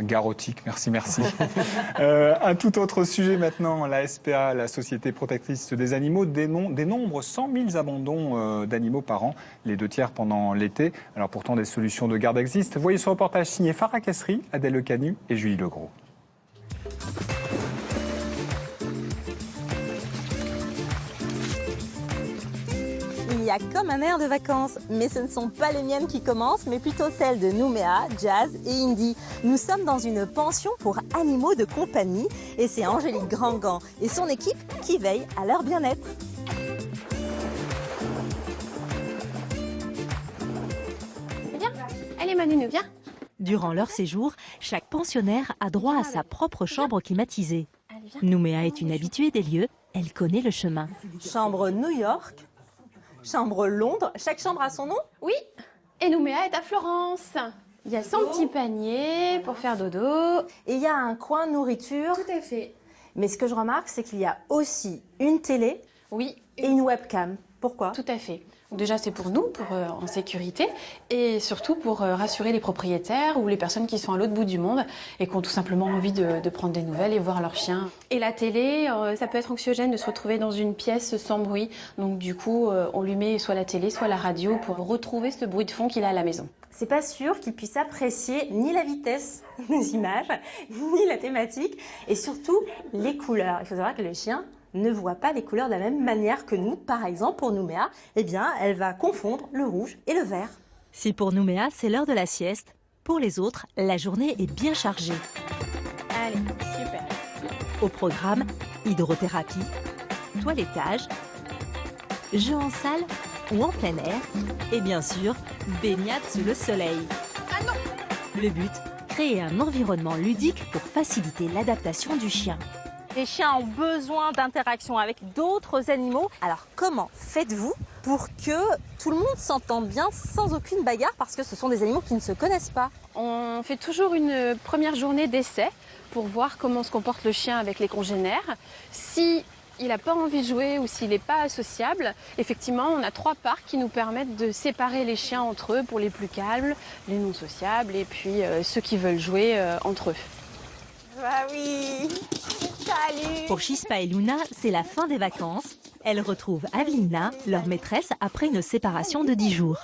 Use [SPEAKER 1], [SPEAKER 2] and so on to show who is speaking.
[SPEAKER 1] Garotique, merci. Un tout autre sujet maintenant, la SPA, la Société protectrice des animaux, dénombre 100 000 abandons d'animaux par an, les 2 tiers pendant l'été. Alors pourtant, des solutions de garde existent. Voyez ce reportage signé Farah Kassri, Adèle Lecanu et Julie Legros.
[SPEAKER 2] Il y a comme un air de vacances, mais ce ne sont pas les miennes qui commencent, mais plutôt celles de Nouméa, Jazz et Indy. Nous sommes dans une pension pour animaux de compagnie et c'est Angélique Grandgan et son équipe qui veillent à leur bien-être.
[SPEAKER 3] Viens, allez Manu, viens.
[SPEAKER 2] Durant leur séjour, chaque pensionnaire a droit à sa propre chambre climatisée. Nouméa est une habituée des lieux, elle connaît le chemin. Chambre New York, chambre Londres, chaque chambre a son nom?
[SPEAKER 3] Oui, et Nouméa est à Florence. Il y a son petit panier pour faire dodo.
[SPEAKER 2] Et il y a un coin nourriture.
[SPEAKER 3] Tout à fait.
[SPEAKER 2] Mais ce que je remarque, c'est qu'il y a aussi une télé
[SPEAKER 3] Oui,
[SPEAKER 2] et une webcam. Pourquoi?
[SPEAKER 3] tout à fait. Déjà, c'est pour nous, en sécurité, et surtout pour rassurer les propriétaires ou les personnes qui sont à l'autre bout du monde et qui ont tout simplement envie de prendre des nouvelles et voir leur chien. Et la télé, ça peut être anxiogène de se retrouver dans une pièce sans bruit. Donc du coup, on lui met soit la télé, soit la radio pour retrouver ce bruit de fond qu'il a à la maison.
[SPEAKER 2] C'est pas sûr qu'il puisse apprécier ni la vitesse des images, ni la thématique, et surtout les couleurs. Il faut savoir que le chien ne voit pas les couleurs de la même manière que nous. Par exemple, pour Nouméa, eh bien, elle va confondre le rouge et le vert. Si pour Nouméa, c'est l'heure de la sieste, pour les autres, la journée est bien chargée.
[SPEAKER 3] Allez, super.
[SPEAKER 2] Au programme, hydrothérapie, toilettage, jeux en salle ou en plein air, et bien sûr, baignade sous le soleil.
[SPEAKER 3] Ah non!
[SPEAKER 2] Le but, créer un environnement ludique pour faciliter l'adaptation du chien. Les chiens ont besoin d'interaction avec d'autres animaux. Alors comment faites-vous pour que tout le monde s'entende bien sans aucune bagarre, parce que ce sont des animaux qui ne se connaissent pas?
[SPEAKER 3] On fait toujours une première journée d'essai pour voir comment se comporte le chien avec les congénères. Si il n'a pas envie de jouer ou s'il n'est pas associable, effectivement, on a 3 parcs qui nous permettent de séparer les chiens entre eux pour les plus calmes, les non sociables et puis ceux qui veulent jouer entre eux.
[SPEAKER 2] Bah oui. Salut. Pour Chispa et Luna, c'est la fin des vacances. Elles retrouvent Avelina, leur maîtresse, après une séparation de 10 jours.